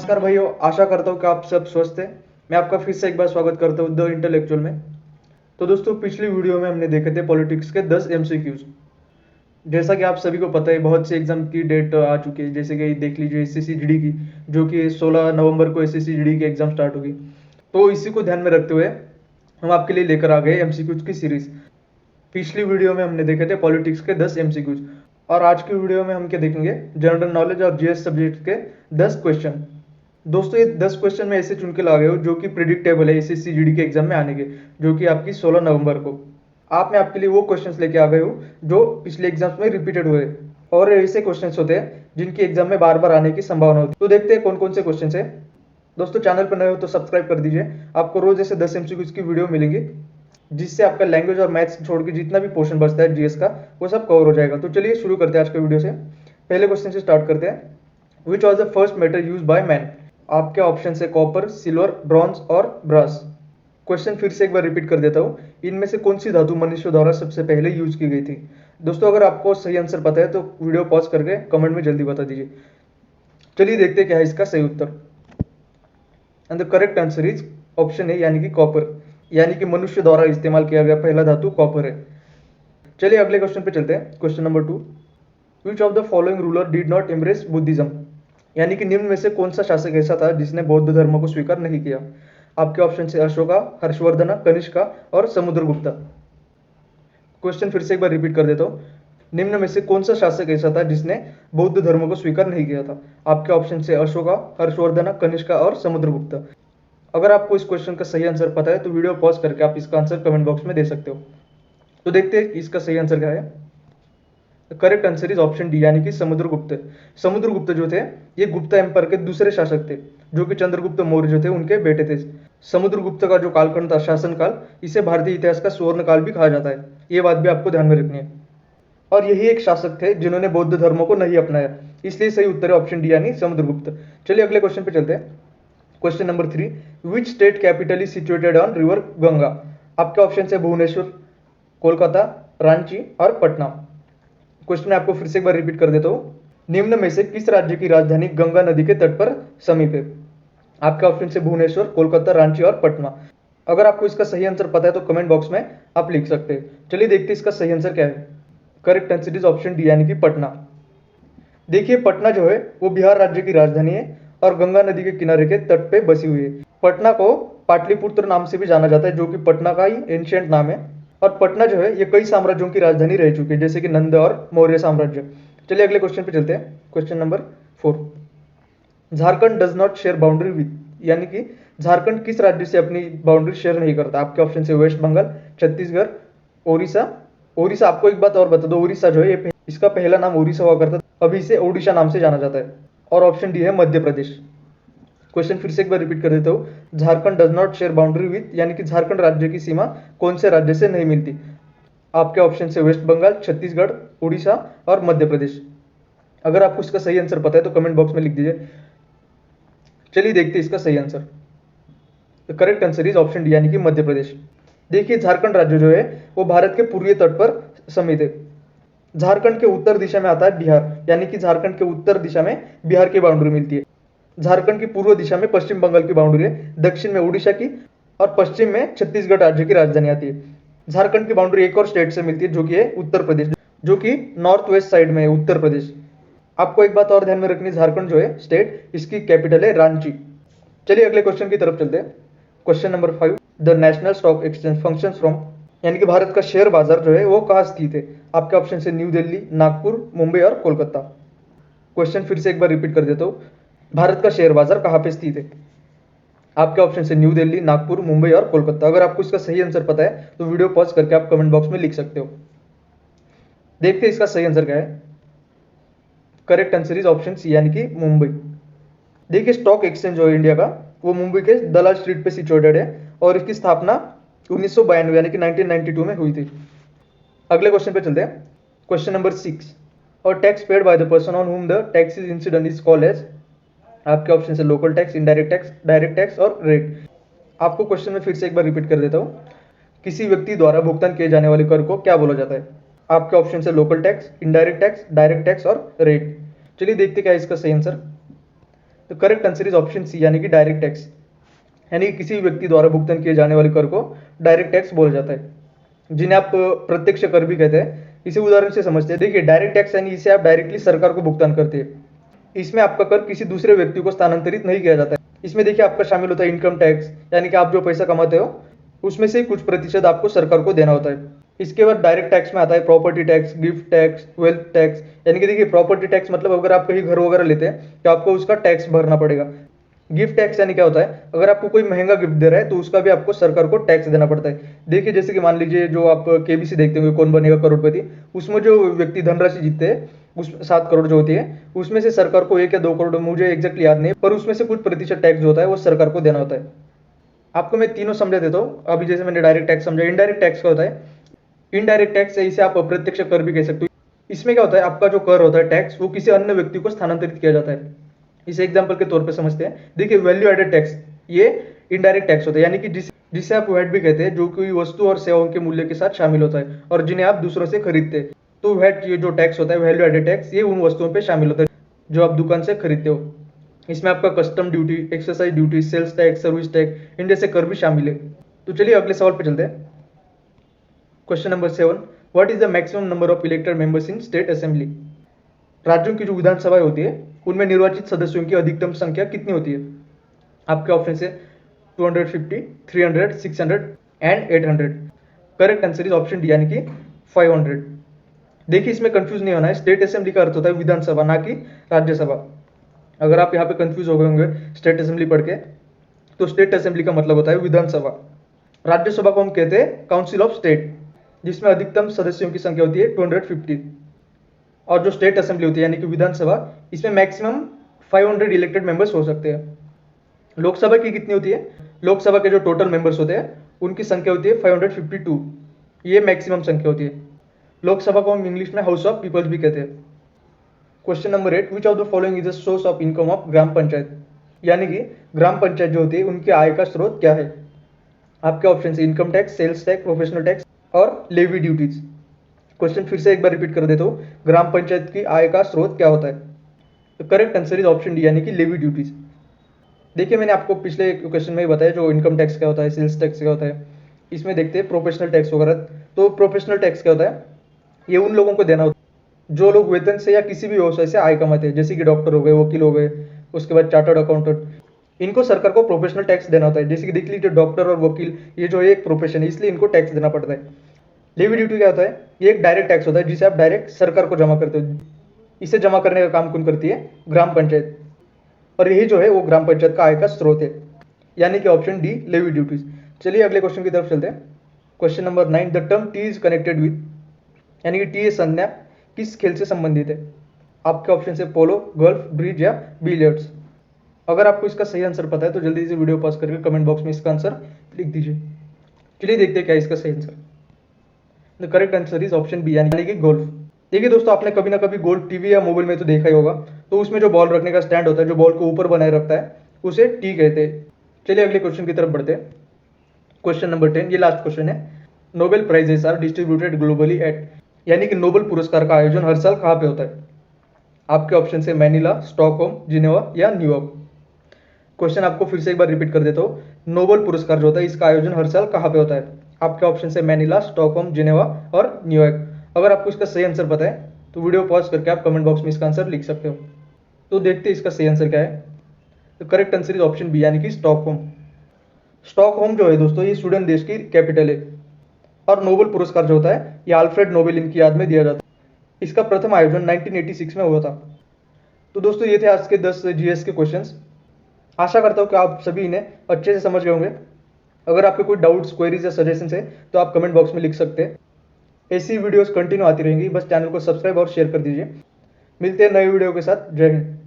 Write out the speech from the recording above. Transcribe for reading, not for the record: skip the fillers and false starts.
नमस्कार भाइयों, आशा करता हूँ कि आप सब स्वस्थ हैं। मैं आपका फिर से एक बार स्वागत करता हूँ द इंटेलेक्चुअल में। तो दोस्तों, पिछली वीडियो में हमने देखे थे पॉलिटिक्स के 10 एमसीक्यूज। जैसा कि आप सभी को पता है, बहुत से एग्जाम की डेट आ चुकी है। जैसे कि देख लीजिए एसएससी जीडी की, जो कि 16 नवंबर को एसएससी जीडी की एग्जाम स्टार्ट होगी। तो इसी को ध्यान में रखते हुए हम आपके लिए लेकर आ गए एमसीक्यूज की सीरीज। पिछली वीडियो में हमने देखे थे पॉलिटिक्स के 10 एमसीक्यूज, और आज की वीडियो में हम क्या देखेंगे, जनरल नॉलेज और जीएस सब्जेक्ट के 10 क्वेश्चन। दोस्तों, ये 10 क्वेश्चन मैं ऐसे चुन के ला गया हूँ जो कि प्रिडिक्टेबल है एसएससी जीडी के एग्जाम में आने के, जो कि आपकी 16 नवंबर को। मैं आपके लिए वो क्वेश्चंस लेके आ गए हूँ जो पिछले एग्जाम्स में रिपीटेड हुए, और ऐसे क्वेश्चंस होते हैं जिनकी एग्जाम में बार बार आने की संभावना होती है। तो देखते हैं कौन कौन से क्वेश्चन है। दोस्तों, चैनल पर नए हो तो सब्सक्राइब कर दीजिए। आपको रोज ऐसे 10 एमसीक्यूज की वीडियो मिलेंगी, जिससे आपका लैंग्वेज और मैथ्स छोड़ के जितना भी पोर्शन बचता है जीएस का, वो सब कवर हो जाएगा। तो चलिए शुरू करते हैं आज के वीडियो से। पहले क्वेश्चन से स्टार्ट करते हैं। Which was the first metal use by man? आपके ऑप्शन है कॉपर, सिल्वर, ब्रॉन्ज और ब्रास। क्वेश्चन फिर से एक बार रिपीट कर देता हूँ। इनमें से कौन सी धातु मनुष्य द्वारा सबसे पहले यूज की गई थी? दोस्तों, अगर आपको सही आंसर पता है तो वीडियो पॉज करके कमेंट में जल्दी बता दीजिए। चलिए देखते हैं क्या है इसका सही उत्तर। And the correct answer is option है, यानी कि कॉपर। यानी कि मनुष्य द्वारा इस्तेमाल किया गया पहला धातु कॉपर है। चलिए अगले क्वेश्चन पे चलते हैं। Question number 2, which of the following ruler did not embrace Buddhism? यानी कि निम्न में से कौन सा शासक ऐसा था जिसने बौद्ध धर्म को स्वीकार नहीं किया? आपके ऑप्शन है अशोका, हर्षवर्धन, कनिष्का और समुद्रगुप्त। क्वेश्चन फिर से एक बार रिपीट कर देता हूँ। निम्न में से कौन सा शासक ऐसा था जिसने बौद्ध धर्म को स्वीकार नहीं किया था? आपके ऑप्शन है अशोका, हर्षवर्धन, कनिष्का और समुद्रगुप्त। अगर आपको इस क्वेश्चन का सही आंसर पता है तो वीडियो पॉज करके आप इसका आंसर कमेंट बॉक्स में दे सकते हो। तो देखते हैं इसका सही आंसर क्या है। Correct answer is option D, यानी कि समुद्रगुप्त। समुद्रगुप्त जो थे, ये गुप्त एम्पायर के दूसरे शासक थे, जो कि चंद्रगुप्त मौर्य जो थे उनके बेटे थे। समुद्रगुप्त का जो कालखंड था, शासनकाल, इसे भारतीय इतिहास का स्वर्ण काल भी कहा जाता है। ये बात भी आपको ध्यान में रखनी है। और यही एक शासक थे जिन्होंने बौद्ध धर्म को नहीं अपनाया, इसलिए सही उत्तर है ऑप्शन डी, यानी समुद्रगुप्त। चलिए अगले क्वेश्चन पे चलते हैं। Question number 3, which state capital is situated on river Ganga? आपके ऑप्शन है भुवनेश्वर, कोलकाता, रांची और पटना। क्वेश्चन आपको फिर से एक बार रिपीट कर देता हूँ। निम्न में से किस राज्य की राजधानी गंगा नदी के तट पर समीप है? आपके ऑप्शन है भुवनेश्वर, कोलकाता, रांची और पटना। अगर आपको इसका सही आंसर पता है तो कमेंट बॉक्स में आप लिख सकते हैं। चलिए देखते हैं इसका सही आंसर क्या है। Correct answer is option D, यानी कि पटना। देखिए, पटना जो है वो बिहार राज्य की राजधानी है और गंगा नदी के किनारे के तट पे बसी हुई है। पटना को पाटलिपुत्र नाम से भी जाना जाता है, जो कि पटना का ही एंशिएंट नाम है। और पटना जो है ये कई साम्राज्यों की राजधानी रह चुकी है, जैसे कि नंद और मौर्य साम्राज्य। चलिए अगले क्वेश्चन पे चलते हैं। Question number 4, Jharkhand does not share boundary with, यानी कि झारखंड किस राज्य से अपनी बाउंड्री शेयर नहीं करता? आपके ऑप्शन है वेस्ट बंगाल, छत्तीसगढ़, ओडिशा। ओडिशा, आपको एक बात और बता दो, ओडिशा जो है इसका पहला नाम ओडिशा हुआ करता था, अभी इसे ओडिशा नाम से जाना जाता है। और ऑप्शन डी है मध्य प्रदेश। क्वेश्चन फिर से एक बार रिपीट कर देता हूँ। Jharkhand does not share boundary with, यानी कि झारखंड राज्य की सीमा कौन से राज्य से नहीं मिलती? आपके ऑप्शन है वेस्ट बंगाल, छत्तीसगढ़, उड़ीसा और मध्य प्रदेश। अगर आपको इसका सही आंसर पता है तो कमेंट बॉक्स में लिख दीजिए। चलिए देखते हैं इसका सही answer. The correct answer is option D, यानी कि मध्य प्रदेश। देखिए, झारखंड राज्य जो है वो भारत के पूर्वी तट पर समित है। झारखंड के उत्तर दिशा में आता है बिहार, यानी कि झारखंड के उत्तर दिशा में बिहार की बाउंड्री मिलती है। झारखंड की पूर्व दिशा में पश्चिम बंगाल की बाउंड्री है, दक्षिण में उड़ीसा की और पश्चिम में छत्तीसगढ़ राज्य की राजधानी आती है। झारखंड की बाउंड्री एक और स्टेट से मिलती है, जो कि है उत्तर प्रदेश, जो कि नॉर्थ वेस्ट साइड में है उत्तर प्रदेश। आपको एक बात और ध्यान में रखनी, झारखंड जो है स्टेट, इसकी कैपिटल है रांची। चलिए अगले क्वेश्चन की तरफ चलते हैं। Question number 5, the national stock exchange functions from, यानी कि भारत का शेयर बाजार जो है वो कहाँ स्थित है? आपके ऑप्शन है न्यू दिल्ली, नागपुर, मुंबई और कोलकाता। क्वेश्चन फिर से एक बार रिपीट कर देता हूँ। भारत का शेयर बाजार कहाँ पे स्थित है? आपके ऑप्शन है न्यू दिल्ली, नागपुर, मुंबई और कोलकाता। अगर आपको इसका सही आंसर पता है तो वीडियो पॉज करके आप कमेंट बॉक्स में लिख सकते हो। देखते हैं इसका सही आंसर क्या है। Correct answer is option C, यानी कि मुंबई। देखिए, स्टॉक एक्सचेंज जो है इंडिया का, वो मुंबई के दलाल स्ट्रीट पे सिचुएटेड है और इसकी स्थापना 1992 यानी कि 1992 में हुई थी। अगले क्वेश्चन पे चलते हैं। क्वेश्चन नंबर 6, और tax paid by the person on whom the tax is incident is called as. आपके ऑप्शन है local tax, indirect tax, direct tax और रेट। आपको क्वेश्चन में फिर से एक बार रिपीट कर देता हूँ। किसी व्यक्ति द्वारा भुगतान किए जाने वाले कर को क्या बोला जाता है? आपके ऑप्शन है local tax, indirect tax, direct tax और रेट। चलिए देखते क्या है इसका सही आंसर। तो correct answer is option C, यानी कि डायरेक्ट टैक्स, यानी कि किसी व्यक्ति द्वारा भुगतान किए जाने वाले कर को डायरेक्ट टैक्स बोला जाता है, जिन्हें आप प्रत्यक्ष कर भी कहते हैं। इसे उदाहरण से समझते हैं। देखिए, डायरेक्ट टैक्स यानी इसे आप डायरेक्टली सरकार को भुगतान करते हैं। इसमें आपका कर किसी दूसरे व्यक्ति को स्थानांतरित नहीं किया जाता है। इसमें देखिए आपका शामिल होता है इनकम टैक्स, यानी कि आप जो पैसा कमाते हो उसमें से कुछ प्रतिशत आपको सरकार को देना होता है। इसके बाद डायरेक्ट टैक्स में आता है property tax, gift tax, wealth tax. यानी कि देखिए, प्रॉपर्टी टैक्स मतलब अगर आप कहीं घर वगैरह लेते हैं तो आपको उसका टैक्स भरना पड़ेगा। गिफ्ट टैक्स यानी क्या होता है, अगर आपको कोई महंगा गिफ्ट दे रहा है तो उसका भी आपको सरकार को टैक्स देना पड़ता है। देखिए, जैसे कि मान लीजिए जो आप केबीसी देखते होंगे, कौन बनेगा करोड़पति, उसमें जो व्यक्ति धनराशि जीतते हैं, उस 7 करोड़ जो होती है, उसमें से सरकार को 1 या 2 करोड़, मुझे एग्जैक्टली याद नहीं, पर उसमें से कुछ प्रतिशत टैक्स जो होता है वो सरकार को देना होता है। आपको मैं तीनों समझा देता हूँ। अभी जैसे मैंने डायरेक्ट टैक्स समझा, इनडायरेक्ट टैक्स क्या होता है, इनडायरेक्ट टैक्स है, इसे आप अप्रत्यक्ष कर भी कह सकते हो। इसमें क्या होता है, आपका जो कर होता है टैक्स, वो किसी अन्य व्यक्ति को स्थानांतरित किया जाता है। इसे एग्जांपल के तौर पे समझते हैं। देखिए, वैल्यू एडेड टैक्स ये इनडायरेक्ट टैक्स होता है, यानी कि जिसे आप वैट भी कहते हैं, जो कोई वस्तु और सेवाओं के मूल्य के साथ शामिल होता है और जिन्हें आप दूसरों से खरीदते हैं। तो वैट, ये जो टैक्स होता है, वैल्यू एडेड टैक्स, ये उन वस्तुओं पे शामिल होता है जो आप दुकान से खरीदते हो। इसमें आपका custom duty, exercise duty, sales tax, service tax, इन जैसे कर भी शामिल है। तो चलिए अगले सवाल पे चलते हैं। Question number 7, what is the maximum number of elected members in state assembly? राज्यों की जो विधानसभाएं होती है उनमें निर्वाचित सदस्यों की अधिकतम संख्या कितनी होती है? आपके ऑप्शन है 250, 300, 600 and 800। Correct answer is option D, यानी कि 500। देखिए, इसमें कंफ्यूज नहीं होना है। स्टेट असेंबली का अर्थ होता है विधानसभा, ना कि राज्यसभा। अगर आप यहाँ पे कंफ्यूज हो गए होंगे स्टेट असेंबली पढ़ के, तो स्टेट असेंबली का मतलब होता है विधानसभा। राज्यसभा को हम कहते हैं काउंसिल ऑफ स्टेट, जिसमें अधिकतम सदस्यों की संख्या होती है 250। और जो स्टेट असेंबली होती है यानी कि विधानसभा, इसमें मैक्सिमम 500 इलेक्टेड मेंबर्स हो सकते हैं। लोकसभा की कितनी होती है? लोकसभा के जो टोटल मेंबर्स होते हैं उनकी संख्या होती है 552। ये मैक्सिमम संख्या होती है। लोकसभा को हम इंग्लिश में हाउस ऑफ पीपल्स भी कहते हैं। Question number 8, which of the following is the source of income of gram panchayat? यानी कि ग्राम पंचायत जो होती है उनकी आय का स्रोत क्या है? आपके ऑप्शन है income tax, sales tax, professional tax और लेवी ड्यूटीज। क्वेश्चन फिर से एक बार रिपीट कर देता हूँ, ग्राम पंचायत की आय का स्रोत क्या होता है? तो correct answer is option D, यानी कि लेवी ड्यूटीज। देखिए, मैंने आपको पिछले क्वेश्चन में ही बताया जो इनकम टैक्स क्या होता है, सेल्स टैक्स क्या होता है। इसमें देखते हैं प्रोफेशनल टैक्स वगैरह। तो प्रोफेशनल टैक्स क्या होता है, ये उन लोगों को देना होता है जो लोग वेतन से या किसी भी व्यवसाय से आय कमाते हैं, जैसे कि डॉक्टर हो गए, वकील हो गए, उसके बाद चार्टर्ड अकाउंटेंट। इनको सरकार को प्रोफेशनल टैक्स देना होता है। जैसे कि देख लीजिए, डॉक्टर और वकील, ये जो एक प्रोफेशन है, इसलिए इनको टैक्स देना पड़ता है। लेवी ड्यूटी क्या होता है? ये एक डायरेक्ट टैक्स होता है जिसे आप डायरेक्ट सरकार को जमा करते हो। इसे जमा करने का काम कौन करती है? ग्राम पंचायत। और यही जो है वो ग्राम पंचायत का आय का स्रोत है, यानी कि ऑप्शन डी, लेवी ड्यूटीज। चलिए अगले क्वेश्चन की तरफ चलते हैं। Question number 9, the term T is connected with, यानी कि टी संज्ञा किस खेल से संबंधित है? आपके ऑप्शन है पोलो, गोल्फ, ब्रिज या बिलियर्ड्स। अगर आपको इसका सही आंसर पता है तो जल्दी से वीडियो पॉज करके कमेंट बॉक्स में इसका आंसर लिख दीजिए। चलिए देखते हैं क्या इसका सही answer. The correct answer is option B, यानी कि गोल्फ। देखिए दोस्तों, आपने कभी ना कभी गोल्फ टीवी या मोबाइल में तो देखा ही होगा। तो उसमें जो बॉल रखने का स्टैंड होता है, जो बॉल को ऊपर बनाए रखता है, उसे टी कहते हैं। चलिए अगले क्वेश्चन की तरफ बढ़ते हैं। क्वेश्चन नंबर 10, ये लास्ट क्वेश्चन है। Nobel prizes are distributed globally at, यानी कि नोबेल पुरस्कार का आयोजन हर साल कहाँ पे होता है? आपके ऑप्शन है मैनिला, स्टॉकहोम, जिनेवा या न्यूयॉर्क। क्वेश्चन आपको फिर से एक बार रिपीट कर देता हूँ। नोबेल पुरस्कार जो होता है इसका आयोजन हर साल कहाँ पे होता है? आपके ऑप्शन है मैनिला, स्टॉकहोम, जिनेवा और न्यूयॉर्क। अगर आपको इसका सही आंसर पता है तो वीडियो पॉज करके आप कमेंट बॉक्स में इसका आंसर लिख सकते हो। तो देखते हैं इसका सही आंसर क्या है। तो correct answer is option B, यानी कि स्टॉकहोम। स्टॉकहोम जो है दोस्तों, ये स्वीडन देश की कैपिटल है। और नोबेल पुरस्कार जो होता है ये अल्फ्रेड नोबेल इनकी याद में दिया जाता है। इसका प्रथम आयोजन 1986 में हुआ था। तो दोस्तों, ये थे आज के 10 जीएस के क्वेश्चंस। आशा करता हूँ कि आप सभी इन्हें अच्छे से समझ गए होंगे। अगर आपके कोई डाउट्स, क्वेरीज या सजेशंस है तो आप कमेंट बॉक्स में लिख सकते हैं। ऐसी वीडियोस कंटिन्यू आती रहेंगी, बस चैनल को सब्सक्राइब और शेयर कर दीजिए। मिलते हैं नए वीडियो के साथ। जय हिंद।